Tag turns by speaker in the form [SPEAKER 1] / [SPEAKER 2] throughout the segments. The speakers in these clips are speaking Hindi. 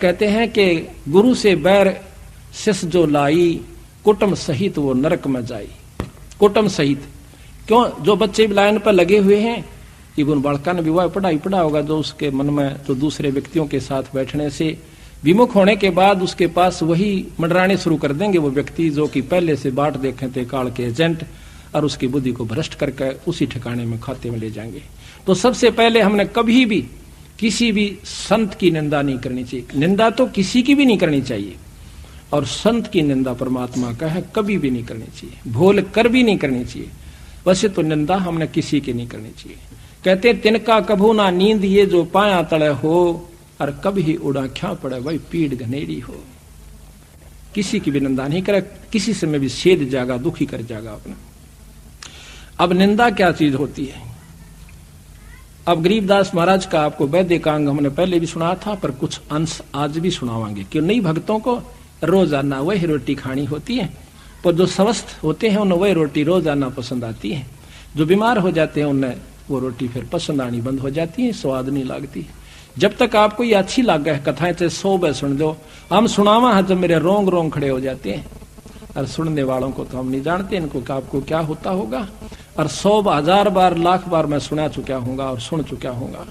[SPEAKER 1] कहते हैं कि गुरु से बैर शिष्य जो लाई, कुटुंब सहित वो नरक में जाई। कुटुंब सहित क्यों? जो बच्चे लाइन पर लगे हुए हैं, इवन बालका ने विवाह पढ़ा होगा, जो उसके मन में तो दूसरे व्यक्तियों के साथ बैठने से विमुख होने के बाद उसके पास वही मंडराने शुरू कर देंगे वो व्यक्ति जो कि पहले से बाट देखे थे काल के एजेंट, और उसकी बुद्धि को भ्रष्ट करके उसी ठिकाने में खाते में ले जाएंगे। तो सबसे पहले हमने कभी भी किसी भी संत की निंदा नहीं करनी चाहिए। निंदा तो किसी की भी नहीं करनी चाहिए, और संत की निंदा परमात्मा का है कभी भी नहीं करनी चाहिए, भूल कर भी नहीं करनी चाहिए। वैसे तो निंदा हमने किसी की नहीं करनी चाहिए। कहते तिनका कभू ना नींद ये जो पाया तले हो, और कभी उड़ा क्या पड़े भाई पीड़ घनेरी हो। किसी की भी निंदा नहीं करे, किसी से में भी छेद जागा, दुखी कर जागा अपना। अब निंदा क्या चीज होती है? अब गरीबदास महाराज का आपको वैदिकांग हमने पहले भी सुना था, पर कुछ अंश आज भी सुनावांगे। क्यों? नई भक्तों को रोजाना वही रोटी खानी होती है, पर जो स्वस्थ होते हैं उन्हें वही रोटी रोजाना पसंद आती है। जो बीमार हो जाते हैं उन्हें वो रोटी फिर पसंद आनी बंद हो जाती है, स्वाद नहीं लगती। जब तक आपको ये अच्छी लगे कथाएं, चाहे 100 बार सुन दो। हम सुनावा है जब मेरे रोंग रोंग खड़े हो जाते हैं, और सुनने वालों को तो हम नहीं जानते इनको कि आपको क्या होता होगा। और 100 1000 बार लाख बार मैं सुना चुका हूंगा और सुन चुका हूंगा,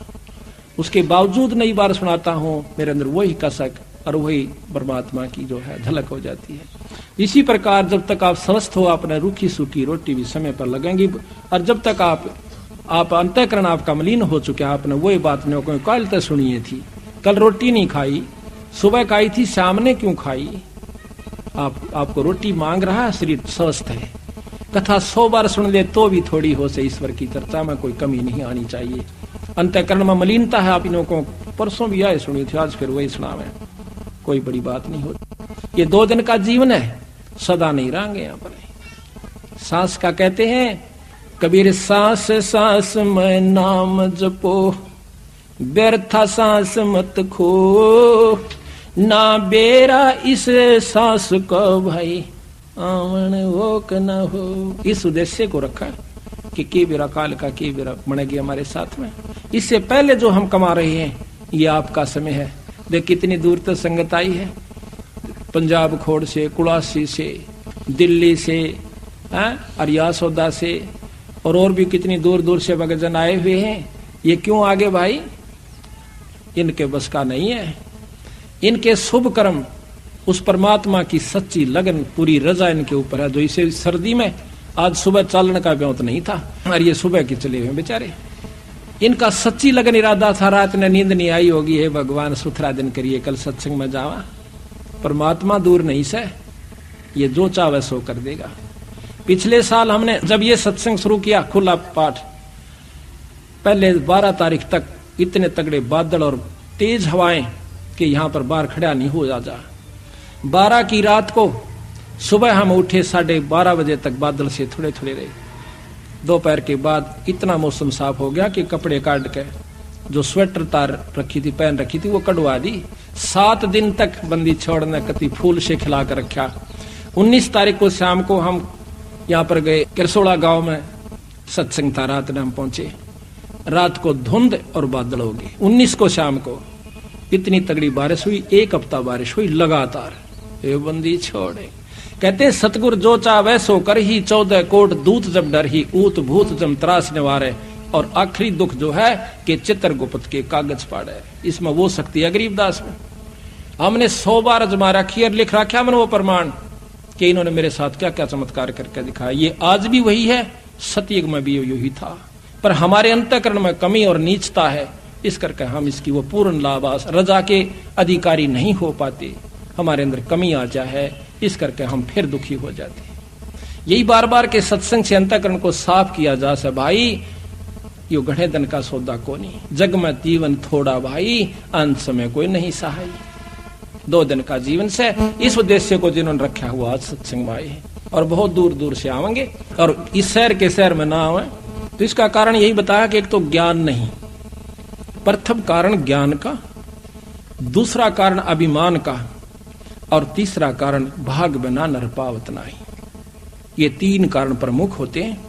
[SPEAKER 1] उसके बावजूद नई बार सुनाता हूं, मेरे अंदर वही कसक और वही परमात्मा की जो है झलक हो जाती है। इसी प्रकार जब तक आप स्वस्थ हो, आपने रूखी सूखी रोटी भी समय पर लगेंगी, और जब तक आप अंतःकरण आपका मलिन हो चुके, आपने वही बात नहीं को कल तक सुनिए थी, कल रोटी नहीं खाई, सुबह खाई थी, शाम ने क्यों खाई? आपको रोटी मांग रहा है, शरीर स्वस्थ है। कथा 100 बार सुन ले तो भी थोड़ी हो से ईश्वर की चर्चा में कोई कमी नहीं आनी चाहिए। अंतःकरण में मलिनता है, आप इन्हों को परसों भी आए सुनी थी, आज फिर वही सुनावे, कोई बड़ी बात नहीं होती। ये 2 दिन का जीवन है, सदा नहीं रहेंगे यहाँ पर। सांस का कहते हैं कबीर, सांस सांस में नाम जपो, व्यर्था सांस मत खो, ना बेरा इस सांस को भाई आवन वो क न हो। इस उद्देश्य को रखा कि के बेरा काल का के बेरा मणेगी हमारे साथ में। इससे पहले जो हम कमा रहे हैं ये आपका समय है। देख कितनी दूर तक संगत आई है, पंजाब खोड़ से, कुलासी से, दिल्ली से, अरियासौदा से, और भी कितनी दूर दूर से भक्तजन आए हुए हैं। ये क्यों आगे भाई? इनके बस का नहीं है। इनके शुभ कर्म, उस परमात्मा की सच्ची लगन, पूरी रजा इनके ऊपर है। जो इसे सर्दी में आज सुबह चालन का ब्योत नहीं था, और ये सुबह के चले हुए बेचारे। इनका सच्ची लगन इरादा था, रात ने नींद नहीं आई होगी, हे भगवान सुथरा दिन करिए, कल सत्संग में जावा। परमात्मा दूर नहीं से, ये जो चाहे सो कर देगा। पिछले साल हमने जब ये सत्संग शुरू किया, खुला पाठ, पहले 12 तारीख तक इतने तगड़े बादल और तेज हवाएं कि यहां पर बाहर खड़ा नहीं हो जा। 12 की रात को सुबह हम उठे 12:30 बजे तक बादल से थोड़े थोड़े रहे। दोपहर के बाद इतना मौसम साफ हो गया कि कपड़े काट के जो स्वेटर तार रखी थी, पहन रखी थी, वो कटवा दी। 7 दिन तक बंदी छोड़ने कति फूल से खिला कर रखा। 19 तारीख को शाम को हम यहाँ पर गए, किरसोड़ा गांव में सत्संग था। रात में हम पहुंचे, रात को धुंध और बादल हो गए। 19 को शाम को इतनी तगड़ी बारिश हुई, 1 हफ्ता बारिश हुई लगातार। ये बंदी छोड़े, कहते सतगुर जो चावे सो कर ही, 14 कोट दूत जब डर ही, ऊत भूत जम त्रास निवारे, और आखिरी दुख जो है कि चित्रगुप्त के कागज पाड़े। इसमें वो शक्ति है गरीबदास में। हमने 100 बार अजमा रखी और लिख रखा मैंने वो प्रमाण कि इन्होंने मेरे साथ क्या क्या चमत्कार करके दिखाया। ये आज भी वही है, सतयुग में भी यही था, पर हमारे अंतःकरण में कमी और नीचता है, इस करके हम इसकी वो पूर्ण लाभ रजा के अधिकारी नहीं हो पाते। हमारे अंदर कमी आ जाए, इस करके हम फिर दुखी हो जाते हैं। यही बार बार के सत्संग से अंतःकरण को साफ किया जा सके। भाई यो गढ़े धन का सौदा को नहीं, जग में जीवन थोड़ा भाई, अंत समय कोई नहीं सहाय। 2 दिन का जीवन से इस उद्देश्य को जिन्होंने रखा हुआ आज सत्संग में आए, और बहुत दूर दूर से आवेंगे, और इस शहर के शहर में ना आवे तो इसका कारण यही बताया कि एक तो ज्ञान नहीं, प्रथम कारण ज्ञान का, दूसरा कारण अभिमान का, और तीसरा कारण भाग बना नर पावत नहीं। ये 3 कारण प्रमुख होते हैं।